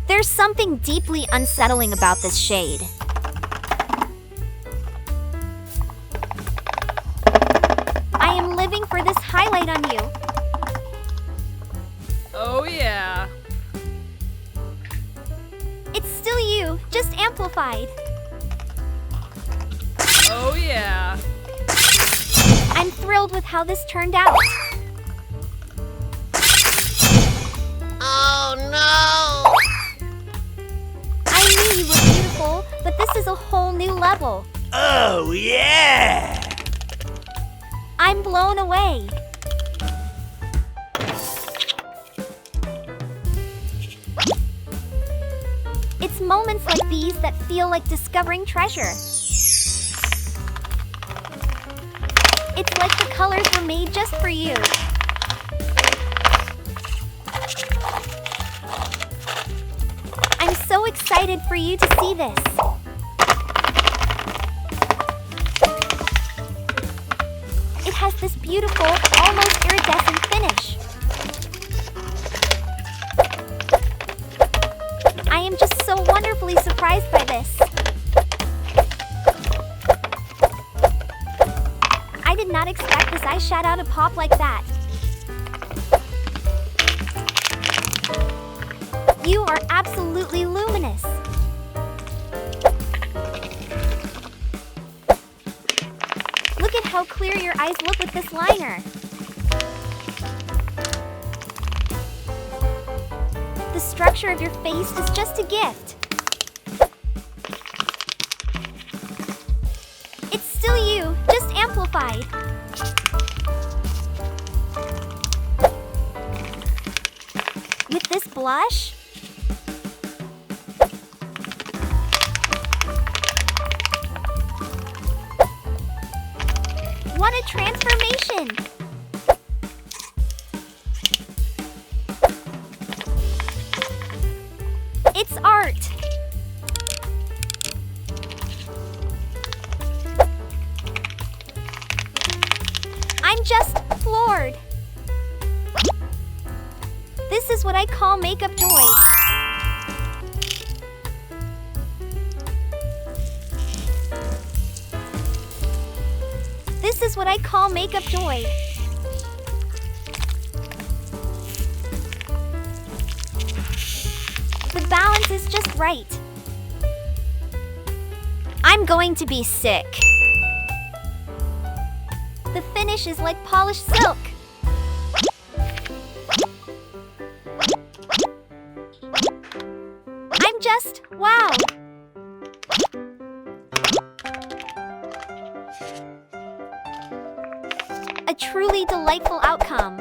There's something deeply unsettling about this shade. I am living for this highlight on you. Oh yeah. It's still you, just amplified. Oh yeah. I'm thrilled with how this turned out. Oh no! I knew you were beautiful, but this is a whole new level. Oh yeah! I'm blown away. It's moments like these that feel like discovering treasure. It's like the colors were made just for you. I'm so excited for you to see this. It has this beautiful, almost iridescent finish. I am just so wonderfully surprised by this. I did not expect this eyeshadow to pop like that. You are absolutely luminous. Look at how clear your eyes look with this liner. The structure of your face is just a gift. It's still you, just amplified. With this blush, what a transformation! It's art! I'm just floored! This is what I call makeup joy. This is what I call makeup joy. The balance is just right. I'm going to be sick. The finish is like polished silk. I'm just wow. A truly delightful outcome.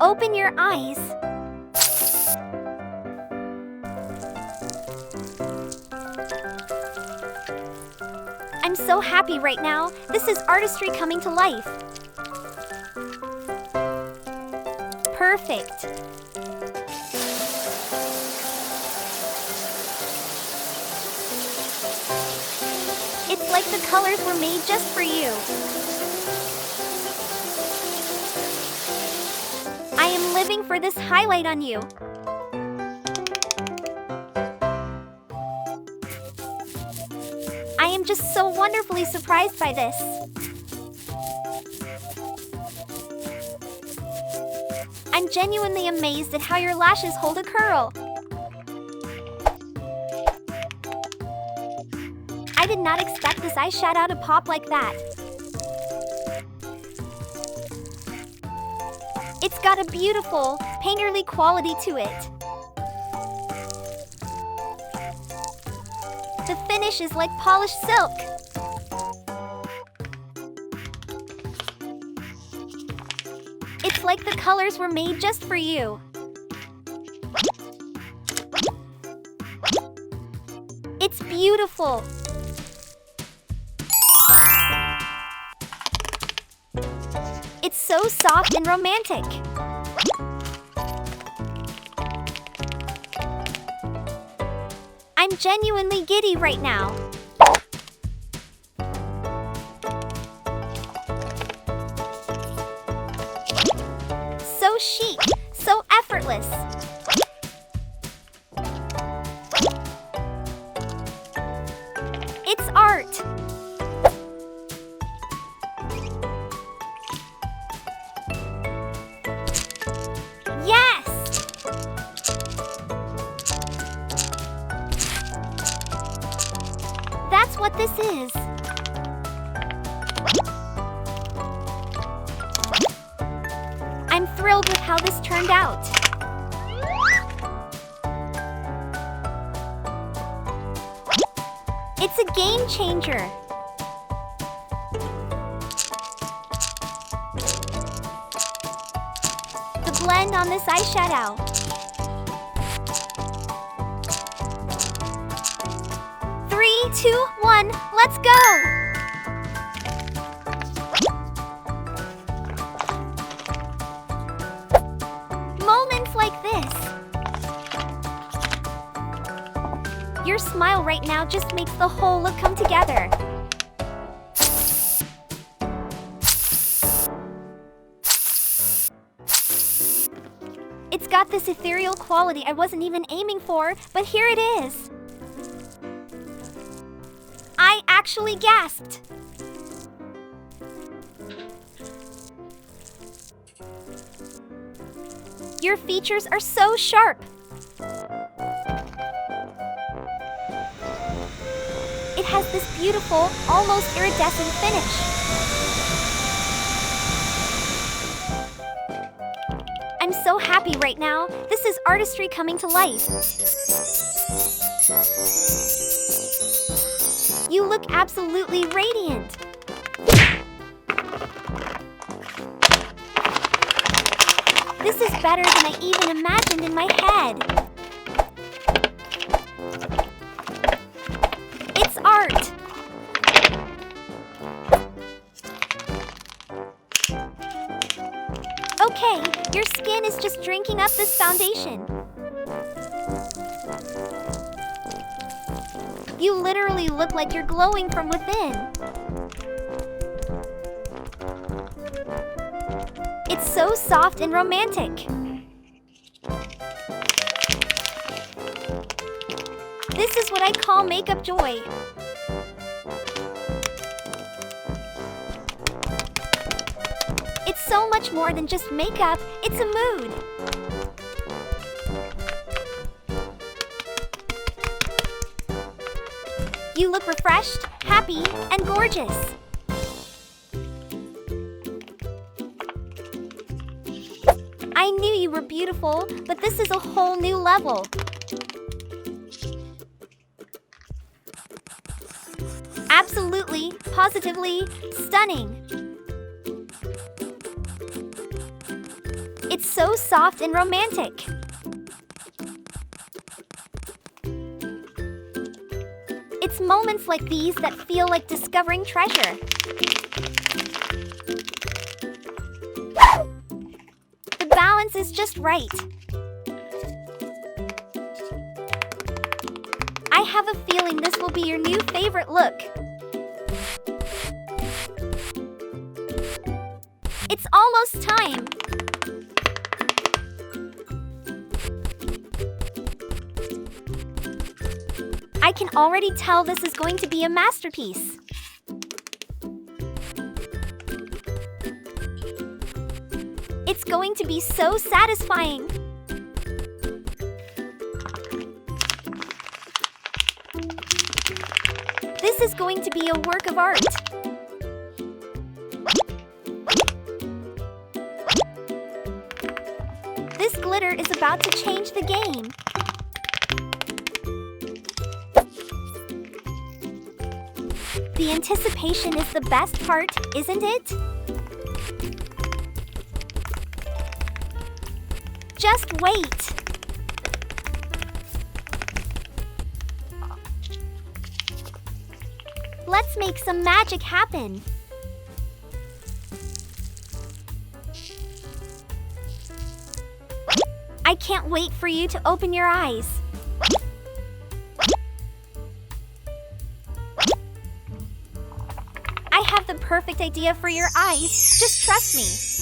Open your eyes. I'm so happy right now. This is artistry coming to life. Perfect. It's like the colors were made just for you. I am living for this highlight on you. I am just so wonderfully surprised by this. I'm genuinely amazed at how your lashes hold a curl. I did not expect this eyeshadow to pop like that. It's got a beautiful, painterly quality to it. The finish is like polished silk. It's like the colors were made just for you. It's It's beautiful. It's so soft and romantic. I'm genuinely giddy right now. So chic, so effortless. It's art. Yes! That's what this is. I'm thrilled with how this turned out. It's a game changer. The blend on this eyeshadow. Three, two, one, let's go! Moments like this. Your smile right now just makes the whole look come together. It's got this ethereal quality I wasn't even aiming for, but here it is. I actually gasped. Your features are so sharp. It has this beautiful, almost iridescent finish. I'm so happy right now. This is artistry coming to life. You look absolutely radiant. This is better than I even imagined in my head. It's art. Okay, your skin is just drinking up this foundation. You literally look like you're glowing from within. It's so soft and romantic. This is what I call makeup joy. It's so much more than just makeup, it's a mood. You look refreshed, happy, and gorgeous. I knew you were beautiful, but this is a whole new level. Absolutely, positively, stunning. It's so soft and romantic. It's moments like these that feel like discovering treasure. The balance is just right. I have a feeling this will be your new favorite look. It's almost time. I can already tell this is going to be a masterpiece. It's going to be so satisfying. This is going to be a work of art. This glitter is about to change the game. The anticipation is the best part, isn't it? Just wait. Let's make some magic happen. I can't wait for you to open your eyes. I have the perfect idea for your eyes. Just trust me.